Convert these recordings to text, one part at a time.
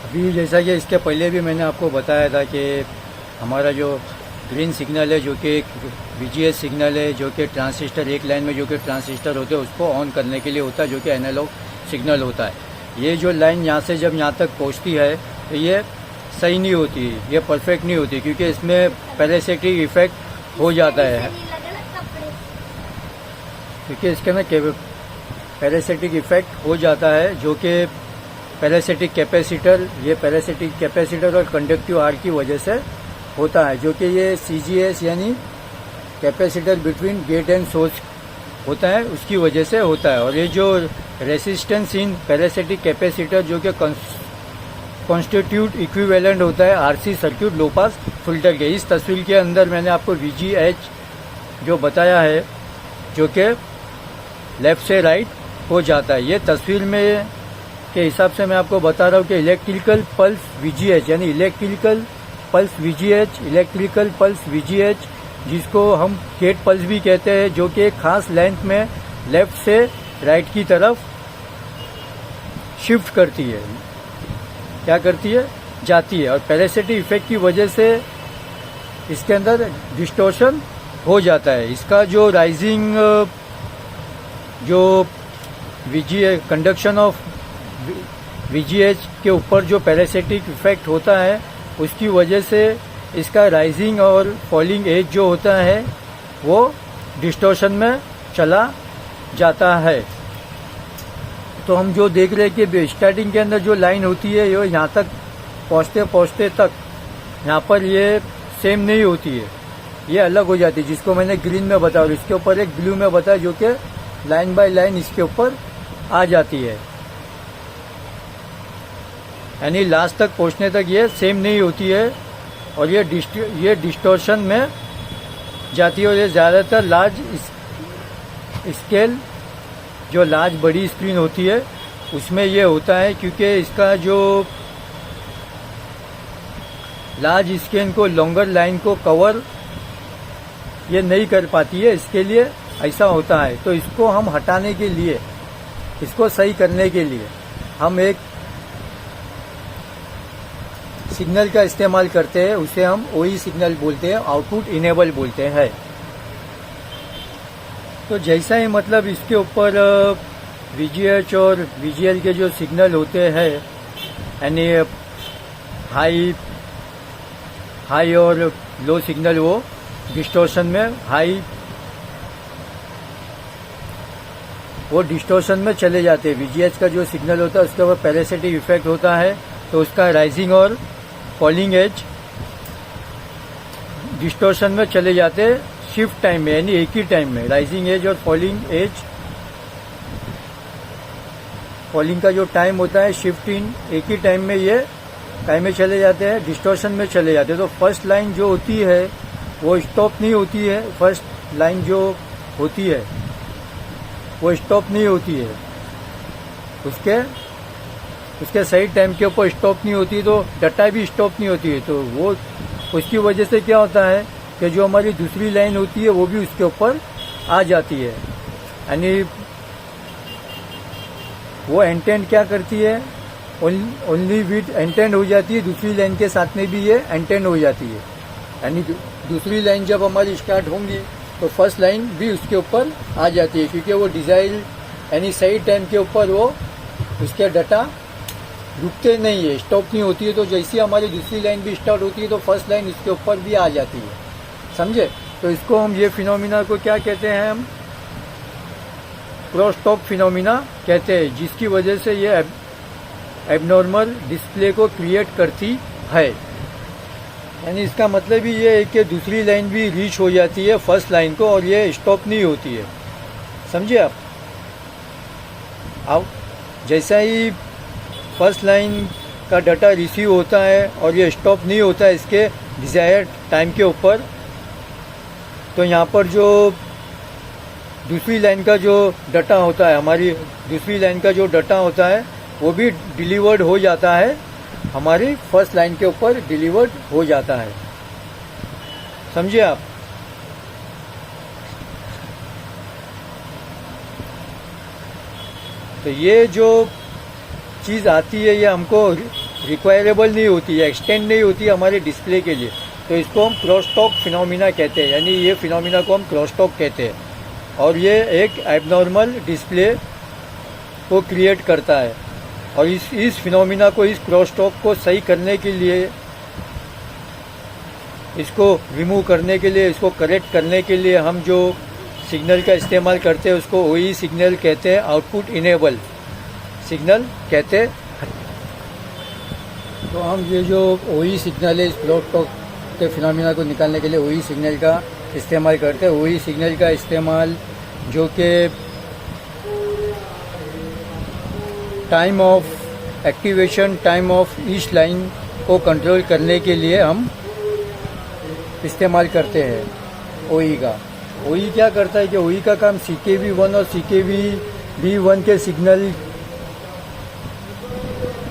अभी जैसा कि इसके पहले भी मैंने आपको बताया था कि हमारा जो ग्रीन सिग्नल है जो कि एक VGS सिग्नल है, जो कि ट्रांजिस्टर एक लाइन में जो कि ट्रांजिस्टर होते हैं उसको ऑन करने के लिए होता है, जो कि एनालॉग सिग्नल होता है। ये जो लाइन यहाँ से जब यहाँ तक पहुँचती है तो ये सही नहीं होती, ये परफेक्ट नहीं होती, क्योंकि इसमें पैरासिटिक इफेक्ट हो जाता है, क्योंकि इसके अंदर पैरासिटिक इफेक्ट हो जाता है, जो कि पैरासिटिक कैपेसिटर, ये पैरासिटिक कैपेसिटर और कंडक्टिव आर की वजह से होता है, जो कि ये CGS यानी capacitor between gate and source होता है, उसकी वजह से होता है। और ये जो रेसिस्टेंस इन पैरासिटिक कैपेसिटर जो कि कॉन्स्टिट्यूट इक्विवेलेंट होता है RC सर्किट लो पास फिल्टर के। इस तस्वीर के अंदर मैंने आपको VGH जो बताया है, जो कि लेफ्ट से राइट हो जाता है। ये तस्वीर में के हिसाब से मैं आपको बता रहा हूँ कि इलेक्ट्रिकल पल्स VGH यानी इलेक्ट्रिकल पल्स VGH जिसको हम गेट पल्स भी कहते हैं, जो कि एक खास लेंथ में लेफ्ट से राइट की तरफ शिफ्ट करती है, क्या करती है, जाती है। और पैरासिटिक इफेक्ट की वजह से इसके अंदर डिस्टॉर्शन हो जाता है। इसका जो राइजिंग जो VGH कंडक्शन ऑफ VGH के ऊपर जो पैरासिटिक इफेक्ट होता है उसकी वजह से इसका राइजिंग और फॉलिंग एज जो होता है वो डिस्टॉर्शन में चला जाता है। तो हम जो देख रहे हैं कि स्टार्टिंग के अंदर जो लाइन होती है ये यहाँ तक पहुँचते तक यहाँ पर ये सेम नहीं होती है, ये अलग हो जाती है, जिसको मैंने ग्रीन में बताया, और इसके ऊपर एक ब्लू में बताया जो कि लाइन बाय लाइन इसके ऊपर आ जाती है, यानी लास्ट तक पहुंचने तक ये सेम नहीं होती है और ये डिस्टॉर्शन में जाती है। और ये ज़्यादातर लार्ज स्केल जो लार्ज बड़ी स्क्रीन होती है उसमें ये होता है, क्योंकि इसका जो लार्ज स्क्रीन को लॉन्गर लाइन को कवर ये नहीं कर पाती है, इसके लिए ऐसा होता है। तो इसको हम हटाने के लिए, इसको सही करने के लिए हम एक सिग्नल का इस्तेमाल करते हैं, उसे हम OE सिग्नल बोलते हैं, आउटपुट इनेबल बोलते हैं। तो जैसा ही मतलब इसके ऊपर VGH और VGL के जो सिग्नल होते हैं, यानी हाई और लो सिग्नल, वो डिस्टॉर्शन में वो डिस्टॉर्शन में चले जाते हैं। VGH का जो सिग्नल होता है उसके ऊपर पैरासिटिक इफेक्ट होता है, तो उसका राइजिंग और फॉलिंग एज डिस्टॉर्शन में चले जाते हैं शिफ्ट टाइम में, यानी एक ही टाइम में राइजिंग एज और फॉलिंग का जो टाइम होता है शिफ्ट इन एक ही टाइम में ये टाइम में चले जाते हैं, डिस्टॉर्शन में चले जाते हैं। तो फर्स्ट लाइन जो होती है वो स्टॉप नहीं होती है, फर्स्ट लाइन जो होती है वो स्टॉप नहीं होती है, उसके सही टाइम के ऊपर स्टॉप नहीं होती, तो डाटा भी स्टॉप नहीं होती है। तो वो उसकी वजह से क्या होता है कि जो हमारी दूसरी लाइन होती है वो भी उसके ऊपर आ जाती है, यानी वो एंटेंड क्या करती है, ओनली विथ एंटेंड हो जाती है, दूसरी लाइन के साथ में भी ये एंटेंड हो जाती है। यानी दूसरी लाइन जब हमारी स्टार्ट होंगी तो फर्स्ट लाइन भी उसके ऊपर आ जाती है, क्योंकि वो डिजाइन यानी सही टाइम के ऊपर वो उसके डाटा रुकते नहीं है, स्टॉप नहीं होती है। तो जैसे हमारी दूसरी लाइन भी स्टार्ट होती है तो फर्स्ट लाइन इसके ऊपर भी आ जाती है, समझे। तो इसको हम ये फिनोमिना को क्या कहते हैं, हम क्रॉस टॉक फिनोमिना कहते हैं, जिसकी वजह से ये एबनॉर्मल डिस्प्ले को क्रिएट करती है। यानी इसका मतलब ही ये है कि दूसरी लाइन भी रीच हो जाती है फर्स्ट लाइन को और ये स्टॉप नहीं होती है, समझे आप। जैसा ही फर्स्ट लाइन का डाटा रिसीव होता है और ये स्टॉप नहीं होता है इसके डिजायर्ड टाइम के ऊपर, तो यहाँ पर जो दूसरी लाइन का जो डाटा होता है, हमारी दूसरी लाइन का जो डाटा होता है वो भी डिलीवर्ड हो जाता है, हमारी फर्स्ट लाइन के ऊपर डिलीवर्ड हो जाता है, समझे आप। तो ये जो चीज़ आती है ये हमको रिक्वायरेबल नहीं होती है, एक्सटेंड नहीं होती है हमारे डिस्प्ले के लिए, तो इसको हम क्रॉसटॉक फिनोमिना कहते हैं, यानी ये फिनोमिना को हम क्रॉसटॉक कहते हैं। और ये एक एबनॉर्मल डिस्प्ले को क्रिएट करता है। और इस फिनोमिना को, इस क्रॉसटॉक को सही करने के लिए, इसको रिमूव करने के लिए, इसको करेक्ट करने के लिए हम जो सिग्नल का इस्तेमाल करते हैं उसको OE सिग्नल कहते हैं, आउटपुट इनेबल सिग्नल कहते हैं। तो हम ये जो OE सिग्नल है, इस क्रॉसटॉक के फिनोमिना को निकालने के लिए OE सिग्नल का इस्तेमाल करते हैं। OE सिग्नल का इस्तेमाल जो कि time of activation, time of each line को कंट्रोल करने के लिए हम इस्तेमाल करते हैं OE का। OE क्या करता है कि OE का काम CKV1 और CKV-B1 के सिग्नल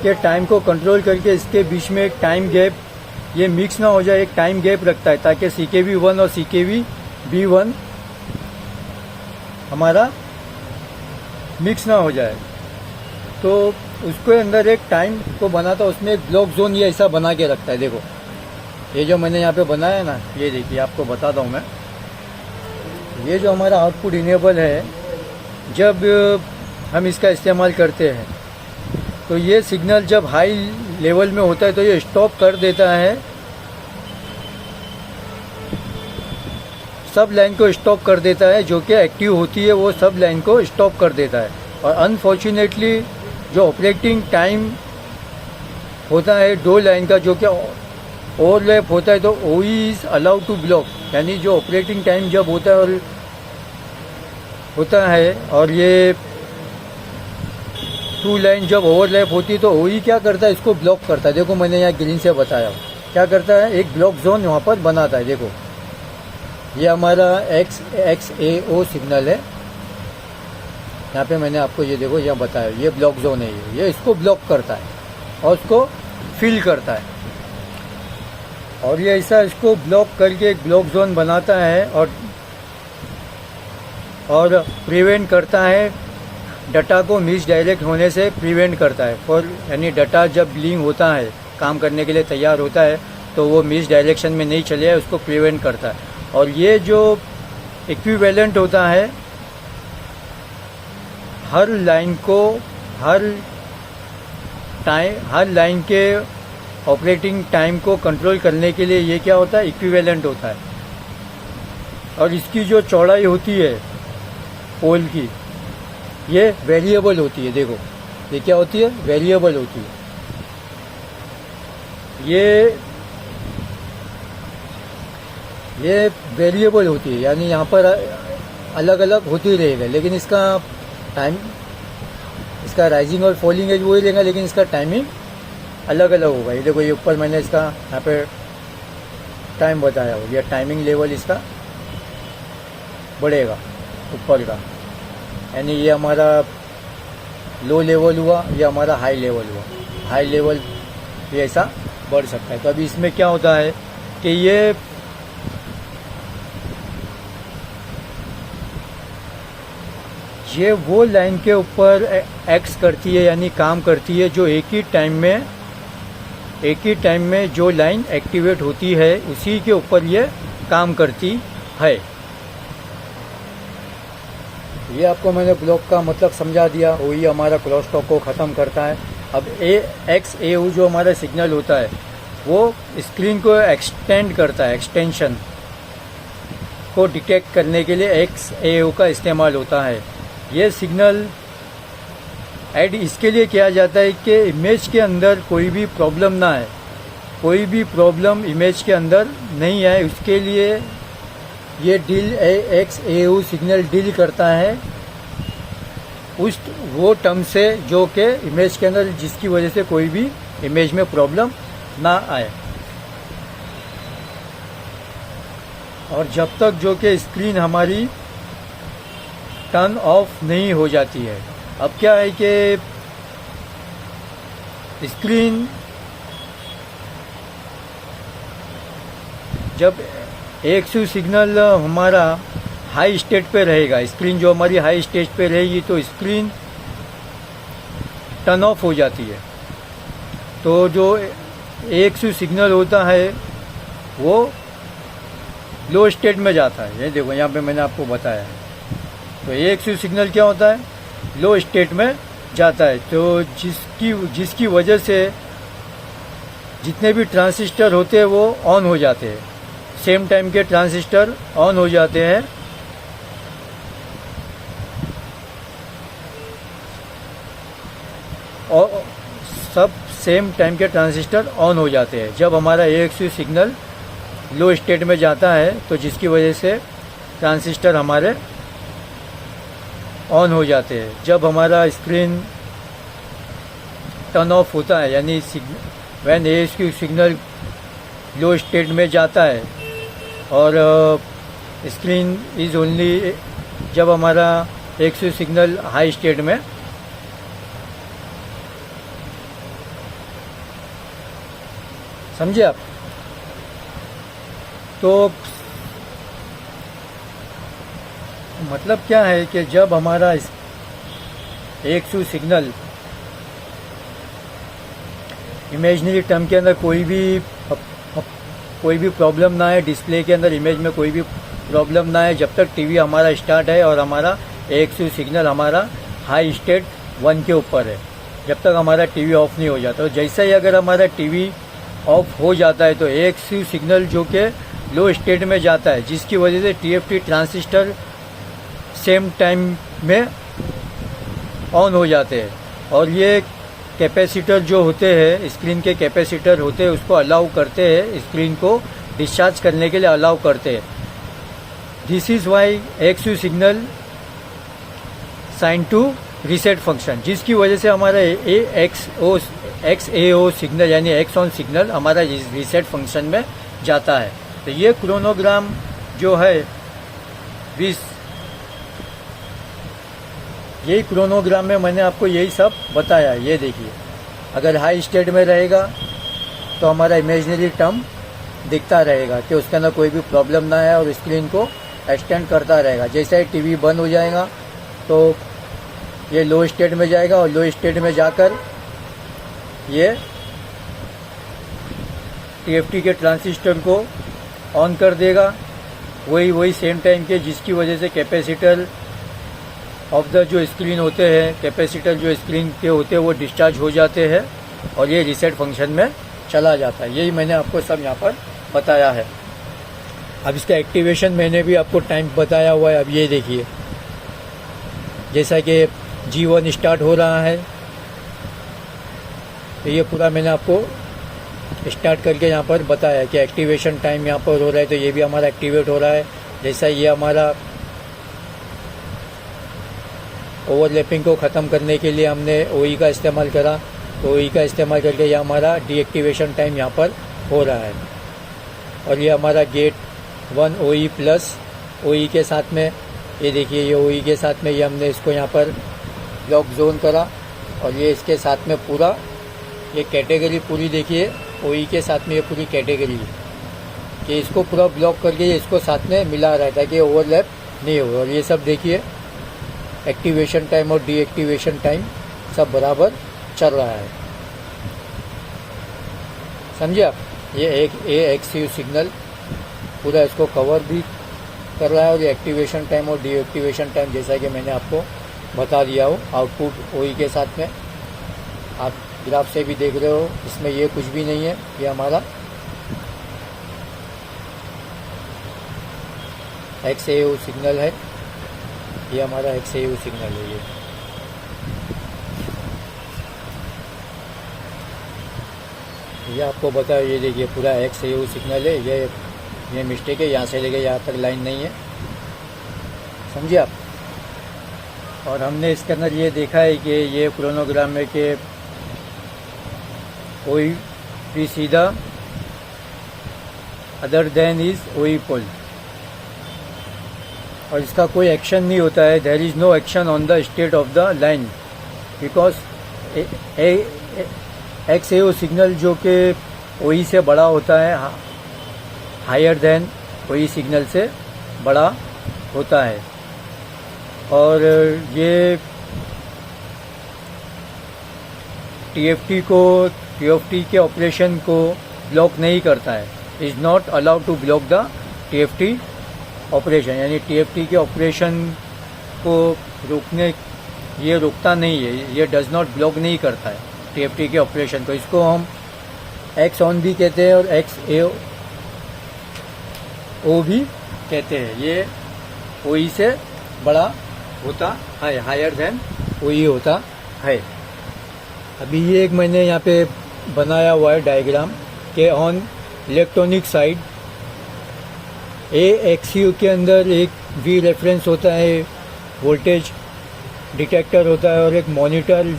के टाइम को कंट्रोल करके इसके बीच में एक टाइम गैप, ये मिक्स ना हो जाए, एक टाइम गैप रखता है ताकि CKV1 और CKV-B1 हमारा मिक्स ना हो जाए। तो उसके अंदर एक टाइम को बनाता है, उसमें एक ब्लॉक जोन ये ऐसा बना के रखता है। देखो ये जो मैंने यहाँ पे बनाया है ना, ये देखिए आपको बताता हूँ मैं। ये जो हमारा आउटपुट इनेबल है, जब हम इसका इस्तेमाल करते हैं तो ये सिग्नल जब हाई लेवल में होता है तो ये स्टॉप कर देता है, सब लाइन को स्टॉप कर देता है, जो कि एक्टिव होती है वो सब लाइन को स्टॉप कर देता है। और अनफॉर्चुनेटली जो ऑपरेटिंग टाइम होता है दो लाइन का, जो कि ओवरलैप होता है, तो OE is allowed to block, यानी जो ऑपरेटिंग टाइम जब होता है और ये टू लाइन जब ओवरलैप होती है तो OE क्या करता है, इसको ब्लॉक करता है। देखो मैंने यहाँ ग्रीन से बताया क्या करता है, एक ब्लॉक जोन वहाँ पर बनाता है। देखो ये हमारा XAO सिग्नल है, यहाँ पे मैंने आपको ये देखो यहाँ बताया, ये ब्लॉक जोन है, ये इसको ब्लॉक करता है और उसको फिल करता है। और ये ऐसा इसको ब्लॉक करके एक ब्लॉक जोन बनाता है और प्रिवेंट करता है, डाटा को मिस डायरेक्ट होने से प्रिवेंट करता है। यानी डाटा जब लिंक होता है, काम करने के लिए तैयार होता है, तो वो मिस डायरेक्शन में नहीं चले, उसको प्रिवेंट करता है। और ये जो इक्विवेलेंट होता है, हर लाइन को, हर लाइन के ऑपरेटिंग टाइम को कंट्रोल करने के लिए ये क्या होता है, इक्विवेलेंट होता है। और इसकी जो चौड़ाई होती है पोल की, ये वेरिएबल होती है। देखो ये क्या होती है, वेरिएबल होती है। ये वेरिएबल होती है, यानी यहाँ पर अलग अलग होती रहेगा, लेकिन इसका टाइम, इसका राइजिंग और फॉलिंग एज वही रहेगा, लेकिन इसका टाइमिंग अलग अलग होगा। ये देखो ये ऊपर मैंने इसका यहाँ पे टाइम बताया हो, ये टाइमिंग लेवल इसका बढ़ेगा ऊपर का, यानी ये हमारा लो लेवल हुआ, ये हमारा हाई लेवल हुआ। हाई लेवल ये ऐसा बढ़ सकता है। तो अभी इसमें क्या होता है कि ये वो लाइन के ऊपर एक्स करती है, यानी काम करती है, जो एक ही टाइम में जो लाइन एक्टिवेट होती है उसी के ऊपर ये काम करती है। ये आपको मैंने ब्लॉक का मतलब समझा दिया। वही हमारा क्रॉसटॉक को ख़त्म करता है। अब XAO जो हमारा सिग्नल होता है वो स्क्रीन को एक्सटेंड करता है, एक्सटेंशन को डिटेक्ट करने के लिए XAO का इस्तेमाल होता है। ये सिग्नल ऐड इसके लिए किया जाता है कि इमेज के अंदर कोई भी प्रॉब्लम ना आए, कोई भी प्रॉब्लम इमेज के अंदर नहीं आए, उसके लिए ये XAO सिग्नल डील करता है वो टर्म से जो कि इमेज के अंदर, जिसकी वजह से कोई भी इमेज में प्रॉब्लम ना आए। और जब तक जो कि स्क्रीन हमारी टर्न ऑफ नहीं हो जाती है। अब क्या है कि स्क्रीन जब XAO सिग्नल हमारा हाई स्टेट पे रहेगा, स्क्रीन जो हमारी हाई स्टेट पे रहेगी तो स्क्रीन टर्न ऑफ हो जाती है। तो जो AXU सिग्नल होता है वो लो स्टेट में जाता है। ये देखो यहाँ पे मैंने आपको बताया है। तो AXU सिग्नल क्या होता है, लो स्टेट में जाता है। तो जिसकी वजह से जितने भी ट्रांजिस्टर होते हैं वो ऑन हो जाते हैं, सेम टाइम के ट्रांजिस्टर ऑन हो जाते हैं। और सब सेम टाइम के ट्रांजिस्टर ऑन हो जाते हैं जब हमारा AXU सिग्नल लो स्टेट में जाता है, तो जिसकी वजह से ट्रांजिस्टर हमारे ऑन हो जाते हैं। जब हमारा स्क्रीन टर्न ऑफ होता है, यानी when AXU signal low state में जाता है और स्क्रीन इज ओनली, जब हमारा AXU सिग्नल हाई स्टेट में, समझे आप। तो मतलब क्या है कि जब हमारा AXU सिग्नल इमेजनरी टर्म के अंदर कोई भी प्रॉब्लम ना है, डिस्प्ले के अंदर इमेज में कोई भी प्रॉब्लम ना है, जब तक टीवी हमारा स्टार्ट है और हमारा AXU सिग्नल हमारा हाई स्टेट 1 के ऊपर है, जब तक हमारा टीवी ऑफ नहीं हो जाता। तो जैसे ही अगर हमारा टीवी ऑफ हो जाता है तो AXU सिग्नल जो कि लो स्टेट में जाता है, जिसकी वजह से TFT ट्रांजिस्टर सेम टाइम में ऑन हो जाते हैं। और ये कैपेसिटर जो होते हैं, स्क्रीन के कैपेसिटर होते हैं, उसको अलाउ करते हैं, स्क्रीन को डिस्चार्ज करने के लिए अलाउ करते हैं। This is why AXU signal sign to reset function, जिसकी वजह से हमारा XAO सिग्नल यानी एक्स ऑन सिग्नल हमारा रीसेट फंक्शन में जाता है। तो ये क्रोनोग्राम जो है यही क्रोनोग्राम में मैंने आपको यही सब बताया है। ये देखिए, अगर हाई स्टेट में रहेगा तो हमारा इमेजिनरी टर्म दिखता रहेगा कि उसके अंदर कोई भी प्रॉब्लम ना है और स्क्रीन को एक्सटेंड करता रहेगा। जैसे ही टीवी बंद हो जाएगा तो ये लो स्टेट में जाएगा और लो स्टेट में जाकर ये TFT के ट्रांजिस्टर को ऑन कर देगा, वही सेम टाइम के, जिसकी वजह से कैपेसिटर ऑफ द जो स्क्रीन होते हैं, कैपेसिटर जो स्क्रीन के होते हैं वो डिस्चार्ज हो जाते हैं और ये रीसेट फंक्शन में चला जाता है। यही मैंने आपको सब यहाँ पर बताया है। अब इसका एक्टिवेशन मैंने भी आपको टाइम बताया हुआ है। अब ये देखिए, जैसा कि G1 स्टार्ट हो रहा है तो ये पूरा मैंने आपको स्टार्ट करके यहाँ पर बताया कि एक्टिवेशन टाइम यहाँ पर हो रहा है, तो ये भी हमारा एक्टिवेट हो रहा है। जैसा ये हमारा ओवरलैपिंग को ख़त्म करने के लिए हमने OE का इस्तेमाल करा, तो OE का इस्तेमाल करके ये हमारा डीएक्टिवेशन टाइम यहाँ पर हो रहा है। और ये हमारा गेट 1 OE प्लस OE के साथ में, ये देखिए ये OE के साथ में ये हमने इसको यहाँ पर ब्लॉक जोन करा और ये इसके साथ में पूरा ये कैटेगरी पूरी देखिए OE के साथ में ये पूरी कैटेगरी कि इसको पूरा ब्लॉक करके ये इसको साथ में मिला रहा है ताकि ओवरलैप नहीं हो। और ये सब देखिए एक्टिवेशन टाइम और डीएक्टिवेशन टाइम सब बराबर चल रहा है, समझे आप। ये एक AXU सिग्नल पूरा इसको कवर भी कर रहा है और ये एक्टिवेशन टाइम और डीएक्टिवेशन टाइम जैसा कि मैंने आपको बता दिया हो आउटपुट OE के साथ में। आप ग्राफ से भी देख रहे हो, इसमें ये कुछ भी नहीं है, ये हमारा XAO सिग्नल है, ये हमारा XAO सिग्नल है। ये आपको बताया, ये देखिए पूरा XAO सिग्नल है। ये मिस्टेक है, यहाँ से लेके यहाँ तक लाइन नहीं है, समझिए आप। और हमने इसके अंदर ये देखा है कि ये क्रोनोग्राम में कि OE भी सीधा other than is OE pole, और इसका कोई एक्शन नहीं होता है। There is no action on the state of the line because XAO signal जो कि OE से बड़ा होता है, हायर देन OE सिग्नल से बड़ा होता है। और ये TFT को TFT के ऑपरेशन को ब्लॉक नहीं करता है, is not allowed to block the TFT operation, यानी TFT के ऑपरेशन को रोकने, ये रोकता नहीं है, ये डज नॉट ब्लॉक नहीं करता है TFT के ऑपरेशन को। इसको हम एक्स ऑन भी कहते हैं और XAO भी कहते हैं। ये OE से बड़ा होता है, हायर देन OE होता है। अभी ये एक मैंने यहाँ पे बनाया हुआ है डायग्राम के ऑन इलेक्ट्रॉनिक साइड AXU के अंदर एक V रेफरेंस होता है, वोल्टेज डिटेक्टर होता है और एक मॉनिटर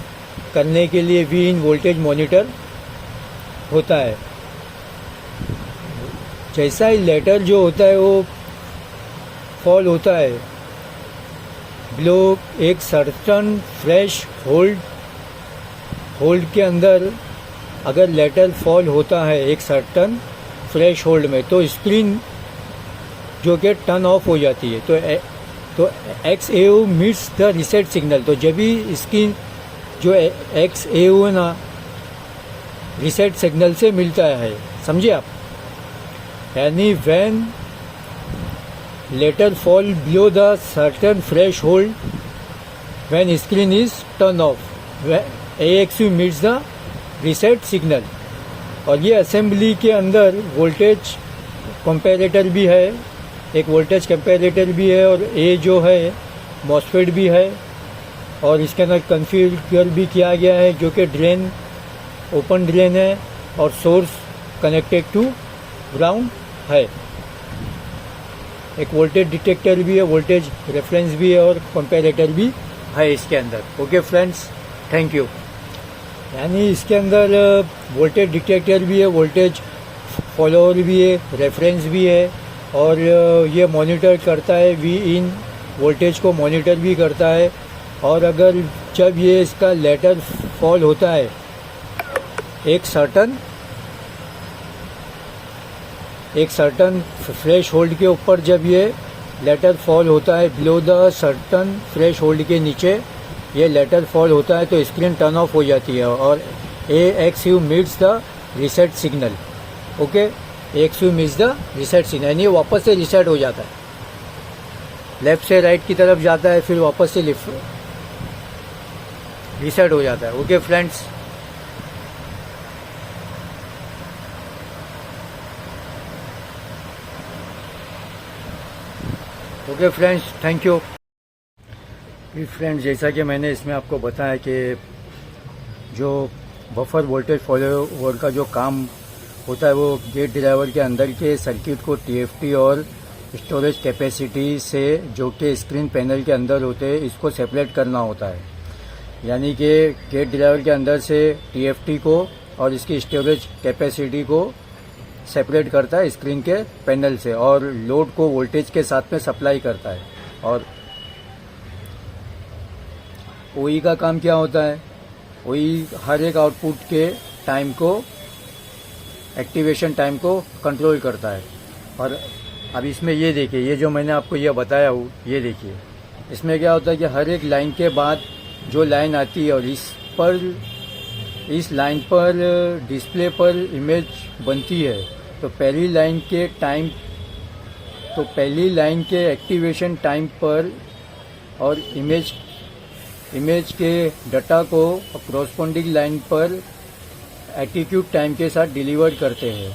करने के लिए V इन वोल्टेज मॉनिटर होता है। जैसा ही लेटर जो होता है वो फॉल होता है बिलो एक सर्टन फ्रेश होल्ड के अंदर, अगर लेटर फॉल होता है एक सर्टन फ्रेश होल्ड में तो स्क्रीन जो कि टर्न ऑफ हो जाती है। तो XAO meets the reset signal. तो जब भी स्क्रीन जो XAO है ना रीसेट सिग्नल से मिलता है, समझे आप, यानी when later fall below the certain threshold when screen is turn off, AXU meets the reset signal. और ये असेंबली के अंदर वोल्टेज कंपैरेटर भी है, एक वोल्टेज कंपैरेटर भी है और A जो है मॉसफेट भी है और इसके अंदर कॉन्फ़िगर भी किया गया है जो कि ड्रेन ओपन ड्रेन है और सोर्स कनेक्टेड टू ग्राउंड है। एक वोल्टेज डिटेक्टर भी है, वोल्टेज रेफरेंस भी है और कंपैरेटर भी है इसके अंदर। Okay friends, thank you. यानी इसके अंदर वोल्टेज डिटेक्टर भी है, वोल्टेज फॉलोअर भी है, रेफरेंस भी है और ये मॉनिटर करता है, V इन वोल्टेज को मॉनिटर भी करता है। और अगर जब ये इसका लेटर फॉल होता है एक सर्टन फ्रेश होल्ड के ऊपर, जब ये लेटर फॉल होता है below the certain fresh hold के नीचे ये लेटर फॉल होता है तो स्क्रीन टर्न ऑफ हो जाती है और AXU meets the reset signal. Okay, AXU meets the reset signal, यानी वापस से रीसेट हो जाता है, लेफ्ट से राइट की तरफ जाता है फिर वापस से रीसेट हो जाता है। Okay friends, okay friends, thank you. Friends, जैसा कि मैंने इसमें आपको बताया कि जो बफर वोल्टेज फॉलोअर का जो काम होता है वो गेट ड्राइवर के अंदर के सर्किट को TFT और स्टोरेज कैपेसिटी से जो कि स्क्रीन पैनल के अंदर होते हैं इसको सेपरेट करना होता है। यानी कि गेट ड्राइवर के अंदर से TFT को और इसकी स्टोरेज कैपेसिटी को सेपरेट करता है स्क्रीन के पैनल से और लोड को वोल्टेज के साथ में सप्लाई करता है। और OE का काम क्या होता है? OE हर एक आउटपुट के टाइम को, एक्टिवेशन टाइम को कंट्रोल करता है। और अब इसमें ये देखिए, ये जो मैंने आपको ये बताया हूँ, ये देखिए इसमें क्या होता है कि हर एक लाइन के बाद जो लाइन आती है और इस लाइन पर डिस्प्ले पर इमेज बनती है। तो पहली लाइन के एक्टिवेशन टाइम पर और इमेज के डाटा को कॉरस्पॉन्डिंग लाइन पर एटीट्यूड टाइम के साथ डिलीवर करते हैं।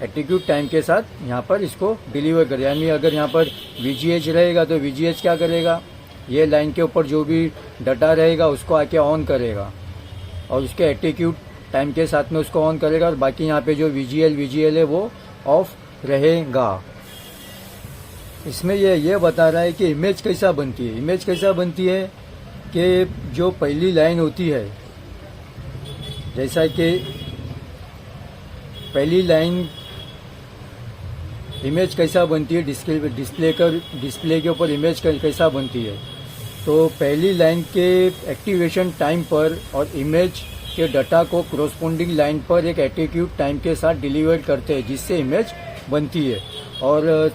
एटीट्यूड टाइम के साथ यहाँ पर इसको डिलीवर करें। यानी अगर यहाँ पर VGH रहेगा तो VGH क्या करेगा, ये लाइन के ऊपर जो भी डाटा रहेगा उसको आके ऑन करेगा और उसके एटीट्यूड टाइम के साथ में उसको ऑन करेगा और बाकी यहाँ पे जो VGL है वो ऑफ रहेगा। इसमें ये बता रहा है कि इमेज कैसा बनती है। इमेज कैसा बनती है कि जो पहली लाइन होती है, जैसा कि पहली लाइन इमेज कैसा बनती है, डिस्प्ले के ऊपर इमेज कैसा बनती है। तो पहली लाइन के एक्टिवेशन टाइम पर और इमेज के डाटा को कॉरस्पॉन्डिंग लाइन पर एक एटीट्यूड टाइम के साथ डिलीवर करते हैं जिससे इमेज बनती है। और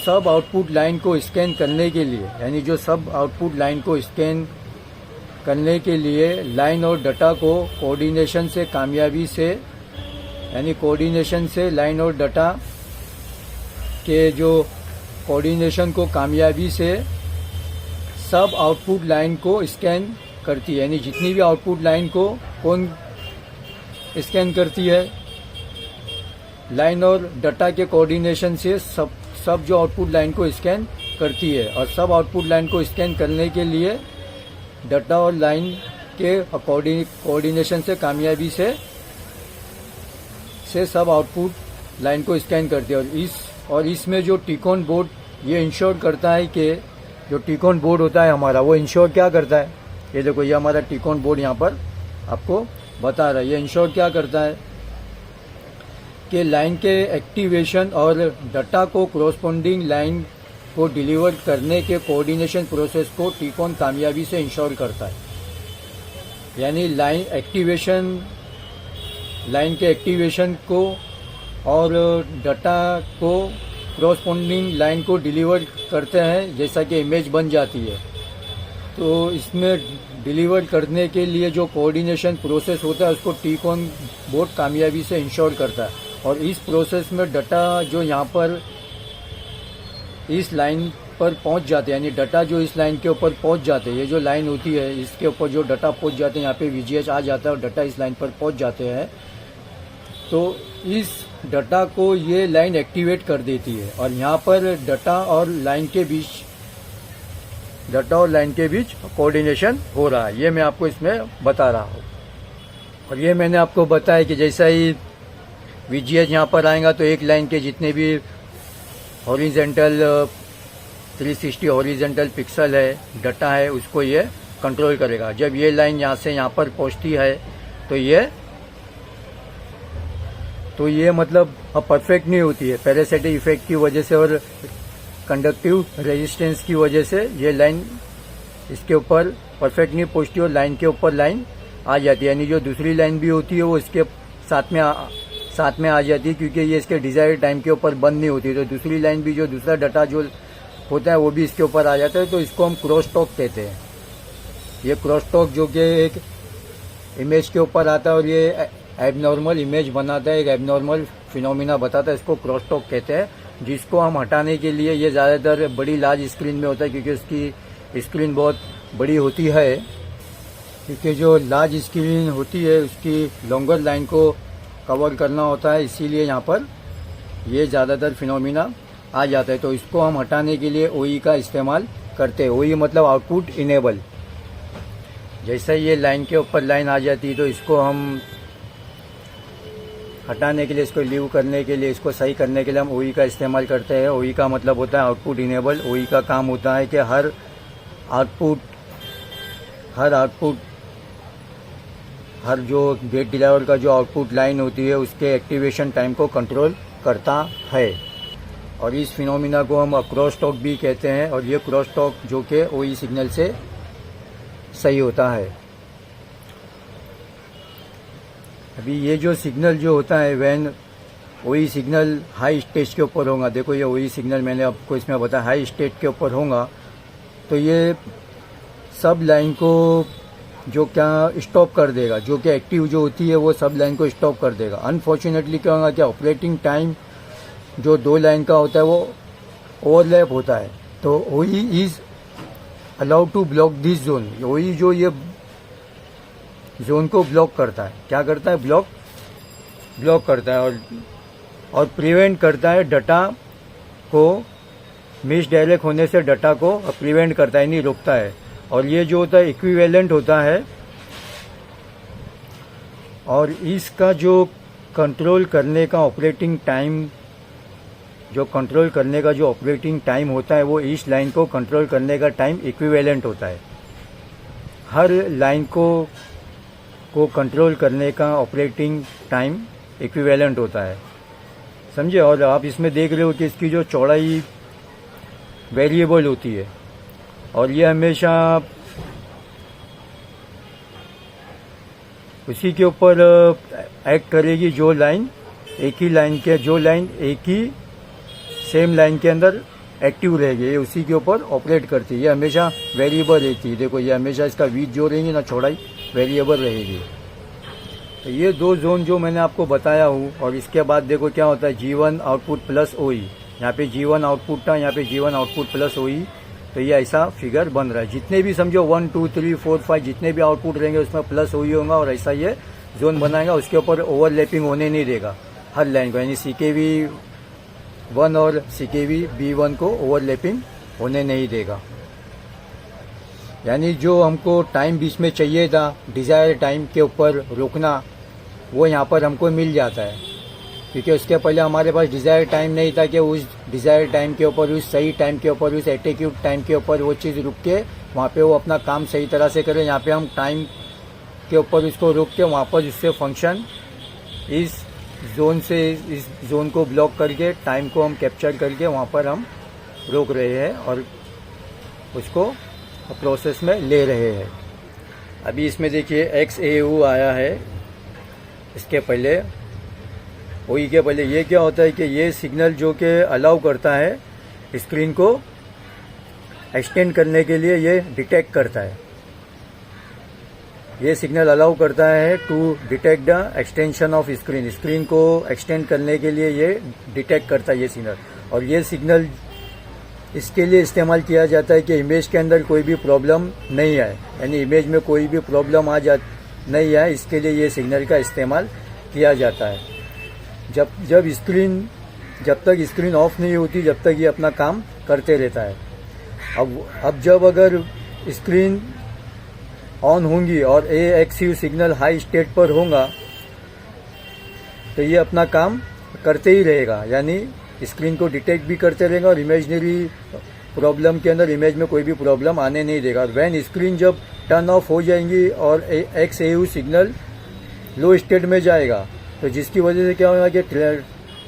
सब आउटपुट लाइन को स्कैन करने के लिए, यानी जो सब आउटपुट लाइन को स्कैन करने के लिए लाइन और डाटा को कोऑर्डिनेशन से कामयाबी से, यानी कोऑर्डिनेशन से लाइन और डाटा के जो कोऑर्डिनेशन को कामयाबी से सब आउटपुट लाइन को स्कैन करती है। यानी जितनी भी आउटपुट लाइन को कौन स्कैन करती है, लाइन और डाटा के कोऑर्डिनेशन से सब जो आउटपुट लाइन को स्कैन करती है। और सब आउटपुट लाइन को स्कैन करने के लिए डाटा और लाइन के कोऑर्डिनेशन से कामयाबी से सब आउटपुट लाइन को स्कैन करती है। और इसमें जो टिकोन बोर्ड ये इंश्योर करता है कि जो टिकोन बोर्ड होता है हमारा, वो इंश्योर क्या करता है, ये देखो ये हमारा टिकोन बोर्ड यहाँ पर आपको बता रहा है। ये इंश्योर क्या करता है कि लाइन के एक्टिवेशन और डाटा को कोरस्पोंडिंग लाइन को डिलीवर करने के कोऑर्डिनेशन प्रोसेस को टिकोन कामयाबी से इंश्योर करता है। यानी लाइन के एक्टिवेशन को और डाटा को कोरस्पोंडिंग लाइन को डिलीवर करते हैं, जैसा कि इमेज बन जाती है। तो इसमें डिलीवर करने के लिए जो कोऑर्डिनेशन प्रोसेस होता है उसको टिकोन बोर्ड कामयाबी से इंश्योर करता है। और इस प्रोसेस में डाटा जो यहाँ पर इस लाइन पर पहुँच जाते हैं, यानी डाटा जो इस लाइन के ऊपर पहुँच जाते हैं, ये जो लाइन होती है इसके ऊपर जो डाटा पहुँच जाते हैं, यहाँ पे VGH आ जाता है और डाटा इस लाइन पर पहुँच जाते हैं, तो इस डाटा को ये लाइन एक्टिवेट कर देती है। और यहाँ पर डाटा और लाइन के बीच कोऑर्डिनेशन हो रहा है, ये मैं आपको इसमें बता रहा हूँ। और ये मैंने आपको बताया कि जैसा ही VGH यहाँ पर आएगा तो एक लाइन के जितने भी हॉरिजेंटल 360 हॉरिजेंटल पिक्सल है, डाटा है, उसको ये कंट्रोल करेगा। जब ये लाइन यहाँ से यहाँ पर पहुँचती है तो ये मतलब अब परफेक्ट नहीं होती है, पैरासिटिक इफेक्ट की वजह से और कंडक्टिव रेजिस्टेंस की वजह से ये लाइन इसके ऊपर परफेक्ट नहीं पहुँचती और लाइन के ऊपर लाइन आ जाती है। यानी जो दूसरी लाइन भी होती है वो इसके साथ में आ जाती है, क्योंकि ये इसके डिजायर्ड टाइम के ऊपर बंद नहीं होती। तो दूसरी लाइन भी जो दूसरा डाटा जो होता है वो भी इसके ऊपर आ जाता है। तो इसको हम क्रॉस टॉक कहते हैं। ये क्रॉस टॉक जो कि एक इमेज के ऊपर आता है और ये एबनॉर्मल इमेज बनाता है, एक एबनॉर्मल फिनोमिना बताता है, इसको क्रॉस टॉक कहते हैं। जिसको हम हटाने के लिए, ये ज़्यादातर बड़ी लार्ज स्क्रीन में होता है क्योंकि उसकी स्क्रीन बहुत बड़ी होती है, क्योंकि जो लार्ज स्क्रीन होती है उसकी लॉन्गर लाइन को कवर करना होता है, इसीलिए यहाँ पर ये ज़्यादातर फिनोमिना आ जाता है। तो इसको हम हटाने के लिए OE का इस्तेमाल करते हैं। OE मतलब आउटपुट इनेबल। जैसे ये लाइन के ऊपर लाइन आ जाती है तो इसको हम हटाने के लिए, इसको लीव करने के लिए, इसको सही करने के लिए हम OE का इस्तेमाल करते हैं। OE का मतलब होता है आउटपुट इनेबल। OE का काम होता है कि हर जो गेट ड्राइवर का जो आउटपुट लाइन होती है उसके एक्टिवेशन टाइम को कंट्रोल करता है। और इस फिनोमिना को हम क्रॉस टॉक भी कहते हैं। और ये क्रॉस टॉक जो कि OE सिग्नल से सही होता है। अभी ये जो सिग्नल जो होता है when OE signal high stage के ऊपर होगा, देखो ये OE सिग्नल मैंने आपको इसमें बताया हाई स्टेज के ऊपर होगा, तो ये सब लाइन को जो क्या स्टॉप कर देगा, जो कि एक्टिव जो होती है वो सब लाइन को स्टॉप कर देगा। अनफॉर्चुनेटली क्या होगा, क्या ऑपरेटिंग टाइम जो दो लाइन का होता है वो ओवरलैप होता है। तो OE is allowed to block this zone. OE जो ये जोन को ब्लॉक करता है, क्या करता है, ब्लॉक करता है और प्रिवेंट करता है डाटा को मिस डायरेक्ट होने से, डाटा को प्रिवेंट करता है, नहीं रोकता है। और ये जो होता है इक्विवेलेंट होता है। और इसका जो कंट्रोल करने का ऑपरेटिंग टाइम होता है वो इस लाइन को कंट्रोल करने का टाइम इक्विवेलेंट होता है। हर लाइन को कंट्रोल करने का ऑपरेटिंग टाइम इक्विवेलेंट होता है, समझे। और आप इसमें देख रहे हो कि इसकी जो चौड़ाई वेरिएबल होती है और ये हमेशा उसी के ऊपर एक्ट करेगी जो लाइन एक ही सेम लाइन के अंदर एक्टिव रहेगी, ये उसी के ऊपर ऑपरेट करती है। ये हमेशा वेरिएबल रहती है। देखो ये हमेशा इसका विड्थ जो रहेगी ना, चौड़ाई वेरिएबल रहेगी। तो ये दो जोन जो मैंने आपको बताया हूँ। और इसके बाद देखो क्या होता है, G1 आउटपुट प्लस OE। यहाँ पे G1 आउटपुट था, यहाँ पे G1 आउटपुट प्लस OE। तो ये ऐसा फिगर बन रहा है। जितने भी समझो 1 2 3 4 5 जितने भी आउटपुट रहेंगे उसमें प्लस OE होगा और ऐसा ये जोन बनाएगा। उसके ऊपर ओवरलैपिंग होने नहीं देगा हर लाइन को, यानी CKV1 और CKV-B1 को ओवरलैपिंग होने नहीं देगा। यानी जो हमको टाइम बीच में चाहिए था डिजायर टाइम के ऊपर रोकना, वो यहाँ पर हमको मिल जाता है। क्योंकि उसके पहले हमारे पास डिजायर टाइम नहीं था कि उस डिजायर टाइम के ऊपर, उस सही टाइम के ऊपर, उस एटीट्यूड टाइम के ऊपर वो चीज़ रुक के वहाँ पे वो अपना काम सही तरह से करे। यहाँ पे हम टाइम के ऊपर उसको रोक के वापस उससे फंक्शन इस जोन से इस जोन को ब्लॉक करके टाइम को हम कैप्चर करके वहाँ पर हम रोक रहे हैं और उसको प्रोसेस में ले रहे हैं। अभी इसमें देखिए XAU आया है, इसके पहले OE के पहले। ये क्या होता है कि ये सिग्नल जो कि अलाउ करता है स्क्रीन को एक्सटेंड करने के लिए, ये डिटेक्ट करता है। ये सिग्नल अलाउ करता है to detect the extension of screen. Screen को एक्सटेंड करने के लिए ये डिटेक्ट करता है ये सिग्नल। और ये सिग्नल इसके लिए इस्तेमाल किया जाता है कि इमेज के अंदर कोई भी प्रॉब्लम नहीं आए, यानी इमेज में कोई भी प्रॉब्लम नहीं आए, इसके लिए ये सिग्नल का इस्तेमाल किया जाता है। जब तक स्क्रीन ऑफ नहीं होती, जब तक ये अपना काम करते रहता है। अब जब अगर स्क्रीन ऑन होंगी और AXU सिग्नल हाई स्टेट पर होगा तो ये अपना काम करते ही रहेगा, यानी स्क्रीन को डिटेक्ट भी करते रहेगा और इमेजनरी प्रॉब्लम के अंदर इमेज में कोई भी प्रॉब्लम आने नहीं देगा। और वैन स्क्रीन जब टर्न ऑफ हो जाएंगी और XAU सिग्नल लो स्टेट में जाएगा, तो जिसकी वजह से क्या होगा कि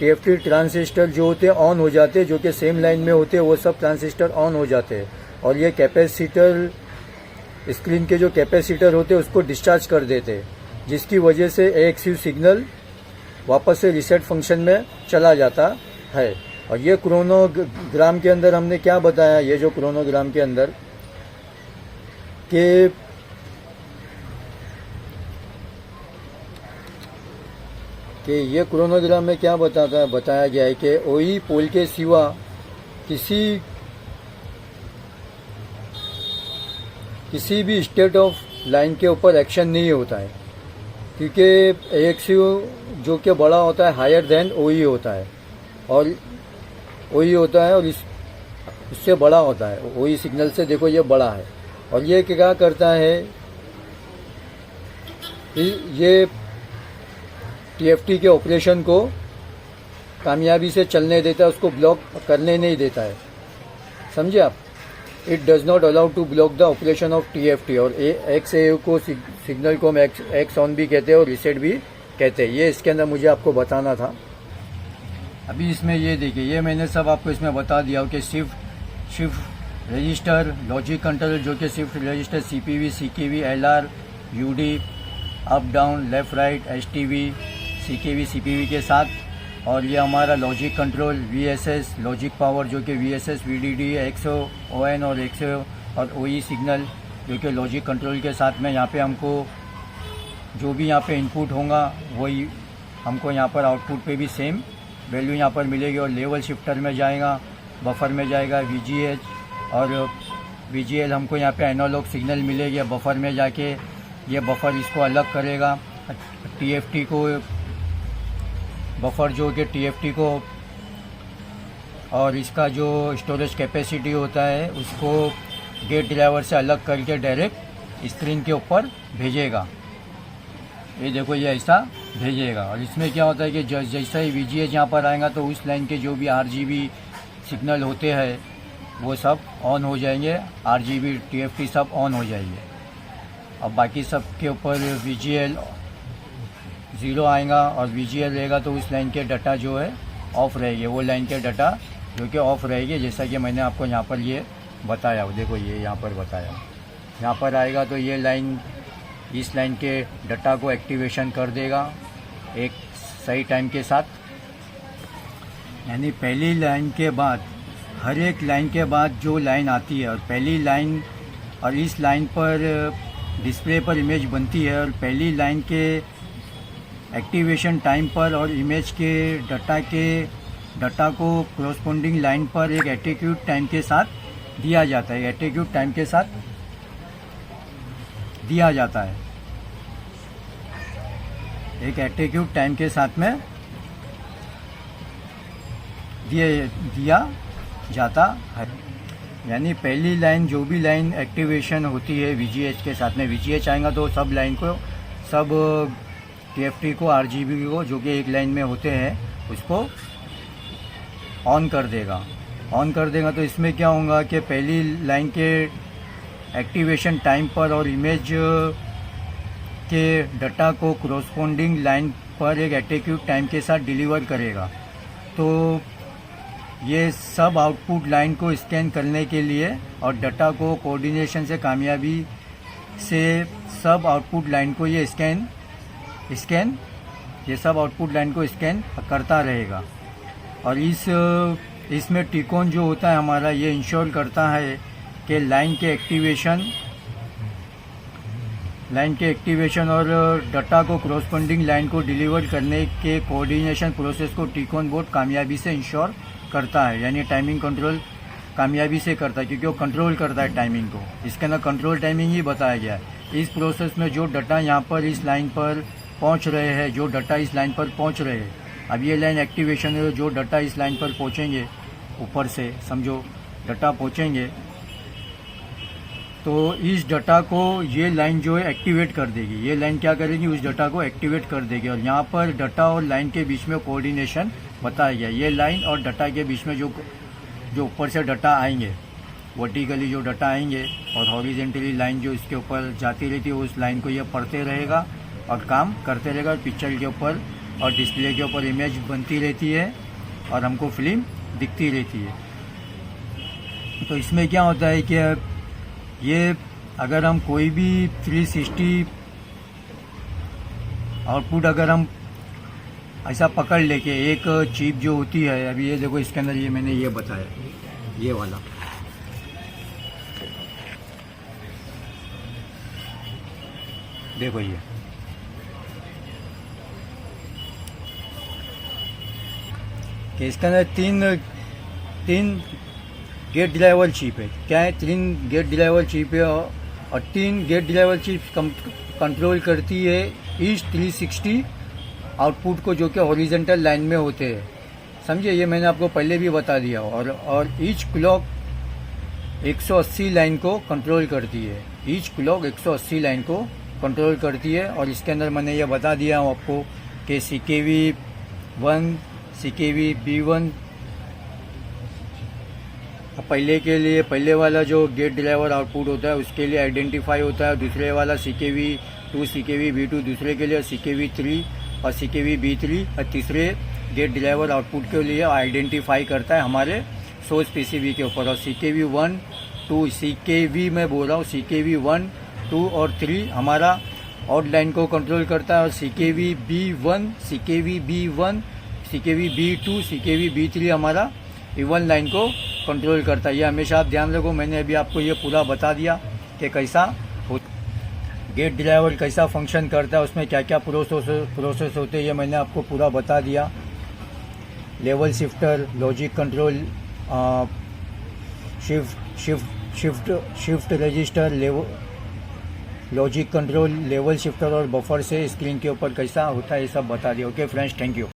TFT ट्रांजिस्टर जो होते हैं ऑन हो जाते हैं, जो कि सेम लाइन में होते हैं, वो सब ट्रांजिस्टर ऑन हो जाते हैं। और ये कैपेसिटर, स्क्रीन के जो कैपेसिटर होते हैं उसको डिस्चार्ज कर देते हैं, जिसकी वजह से AXU सिग्नल वापस से रीसेट फंक्शन में चला जाता है। और ये क्रोनोग्राम के अंदर हमने क्या बताया, ये जो क्रोनोग्राम के अंदर कि ये क्रोनोग्राम में क्या बताया गया है कि OE पोल के सिवा किसी भी स्टेट ऑफ लाइन के ऊपर एक्शन नहीं होता है, क्योंकि AXU जो कि बड़ा होता है हायर देन OE होता है, और OE होता है और इससे बड़ा होता है। OE सिग्नल से देखो ये बड़ा है। और ये क्या करता है, ये TFT के ऑपरेशन को कामयाबी से चलने देता है, उसको ब्लॉक करने नहीं देता है। समझे आप? It does not allow to block the operation of TFT। और XAU को सिग्नल को हम एक्स ऑन भी कहते हैं और रीसेट भी कहते हैं। ये इसके अंदर मुझे आपको बताना था। अभी इसमें ये देखिए, ये मैंने सब आपको इसमें बता दिया कि शिफ्ट रजिस्टर, लॉजिक कंट्रोलर जो कि shift register CPV, CKV, LR, UD, up down, left right, HTV, CKV, CPV के साथ। और ये हमारा logic control VSS, logic power जो कि VSS, VDD, XO, ON और XO और OE सिग्नल जो कि लॉजिक कंट्रोल के साथ में यहाँ पे हमको जो भी यहाँ पे इनपुट होगा वही हमको यहाँ पर आउटपुट पे भी सेम वैल्यू यहाँ पर मिलेगी। और लेवल शिफ्टर में जाएगा, बफर में जाएगा VGH और VGL, हमको यहाँ पे एनालॉग सिग्नल मिलेगी। बफर में जाके ये बफर इसको अलग करेगा, TFT को, बफर जो कि TFT को और इसका जो स्टोरेज कैपेसिटी होता है उसको गेट ड्राइवर से अलग करके डायरेक्ट स्क्रीन के ऊपर भेजेगा। ये देखो ये ऐसा भेजेगा। और इसमें क्या होता है कि जैसा ही VGH यहाँ पर आएगा तो उस लाइन के जो भी RGB सिग्नल होते हैं वो सब ऑन हो जाएंगे, RGB TFT सब ऑन हो जाएंगे। अब बाकी सब के ऊपर VGL 0 आएगा और VGL रहेगा तो उस लाइन के डाटा जो है ऑफ रहेगी, वो लाइन के डाटा जो कि ऑफ रहेगी। जैसा कि मैंने आपको यहाँ पर ये बताया, देखो ये यहाँ पर बताया, यहाँ पर आएगा तो ये लाइन इस लाइन के डाटा को एक्टिवेशन कर देगा एक सही टाइम के साथ। यानी पहली लाइन के बाद हर एक लाइन के बाद जो लाइन आती है और पहली लाइन और इस लाइन पर डिस्प्ले पर इमेज बनती है और पहली लाइन के एक्टिवेशन टाइम पर और इमेज के डाटा को कोरस्पोंडिंग लाइन पर एक एटीट्यूड टाइम के साथ दिया जाता है। एटीट्यूड टाइम के साथ दिया जाता है, एक एटीट्यूड टाइम के साथ में दिया जाता है। यानी पहली लाइन जो भी लाइन एक्टिवेशन होती है VGH के साथ में, VGH आएगा तो सब लाइन को, सब TFT को, RGB को जो कि एक लाइन में होते हैं उसको ऑन कर देगा। ऑन कर देगा तो इसमें क्या होगा कि पहली लाइन के एक्टिवेशन टाइम पर और इमेज के डाटा को कोरस्पोंडिंग लाइन पर एक एटीट्यूड टाइम के साथ डिलीवर करेगा। तो ये सब आउटपुट लाइन को स्कैन करने के लिए और डाटा को कोऑर्डिनेशन से कामयाबी से सब आउटपुट लाइन को ये ये सब आउटपुट लाइन को स्कैन करता रहेगा। और इसमें टिकोन जो होता है हमारा, ये इंश्योर करता है कि लाइन के एक्टिवेशन और डाटा को कोरस्पोंडिंग लाइन को डिलीवर करने के कोऑर्डिनेशन प्रोसेस को टिकोन बोर्ड कामयाबी से इंश्योर करता है। यानी टाइमिंग कंट्रोल कामयाबी से करता है, क्योंकि वो कंट्रोल करता है टाइमिंग को। इसके अंदर कंट्रोल टाइमिंग ही बताया गया है। इस प्रोसेस में जो डाटा यहाँ पर इस लाइन पर पहुँच रहे हैं, जो डाटा इस लाइन पर पहुँच रहे हैं, अब ये लाइन एक्टिवेशन है, जो डाटा इस लाइन पर पहुँचेंगे, ऊपर से समझो डाटा पहुँचेंगे, तो इस डाटा को ये लाइन जो है एक्टिवेट कर देगी। ये लाइन क्या करेगी, उस डाटा को एक्टिवेट कर देगी। और यहाँ पर डाटा और लाइन के बीच में कोऑर्डिनेशन बताया गया। ये लाइन और डाटा के बीच में जो ऊपर से डाटा आएंगे, वर्टिकली जो डाटा आएंगे और हॉरिजेंटली लाइन जो इसके ऊपर जाती रहती है, उस लाइन को ये पढ़ते रहेगा और काम करते रहेगा। और पिक्चर के ऊपर और डिस्प्ले के ऊपर इमेज बनती रहती है और हमको फिल्म दिखती रहती है। तो इसमें क्या होता है कि ये अगर हम कोई भी 360 आउटपुट अगर हम ऐसा पकड़ लेके, एक चिप जो होती है, अभी ये देखो इसके अंदर ये मैंने ये बताया, ये वाला देखो, ये कि इसके अंदर तीन गेट ड्राइवर चिप है। क्या है, 3 गेट ड्राइवर चिप है और 3 गेट ड्राइवर चिप कंट्रोल करती है इस 360 आउटपुट को, जो कि हॉरिजॉन्टल लाइन में होते हैं। समझे, ये मैंने आपको पहले भी बता दिया। और ईच क्लॉक 180 लाइन को कंट्रोल करती है। ईच क्लॉक 180 लाइन को कंट्रोल करती है। और इसके अंदर मैंने ये बता दिया हूँ आपको कि CKV1, CKV-B1 पहले के लिए, पहले वाला जो गेट ड्राइवर आउटपुट होता है उसके लिए आइडेंटिफाई होता है। दूसरे वाला CKV2, CKV-B2 दूसरे के लिए, CKV3 और CKV-B3 और तीसरे गेट ड्राइवर आउटपुट के लिए आइडेंटिफाई करता है हमारे सोर्स PCB के ऊपर। और CKV1, 2 CKV मैं बोल रहा हूँ, CKV1, 2 और 3 हमारा आउट लाइन को कंट्रोल करता है। और CKV-B1, CKV-B1, CKV-B2, CKV-B3 हमारा इवन लाइन को कंट्रोल करता है। ये हमेशा आप ध्यान रखो। मैंने अभी आपको ये पूरा बता दिया कि कैसा गेट ड्राइवर कैसा फंक्शन करता है, उसमें क्या क्या प्रोसेस होते हैं, ये मैंने आपको पूरा बता दिया। Level shifter, logic control, shift register, logic control, level shifter और बफर से स्क्रीन के ऊपर कैसा होता है, ये सब बता दिया। Okay friends, thank you.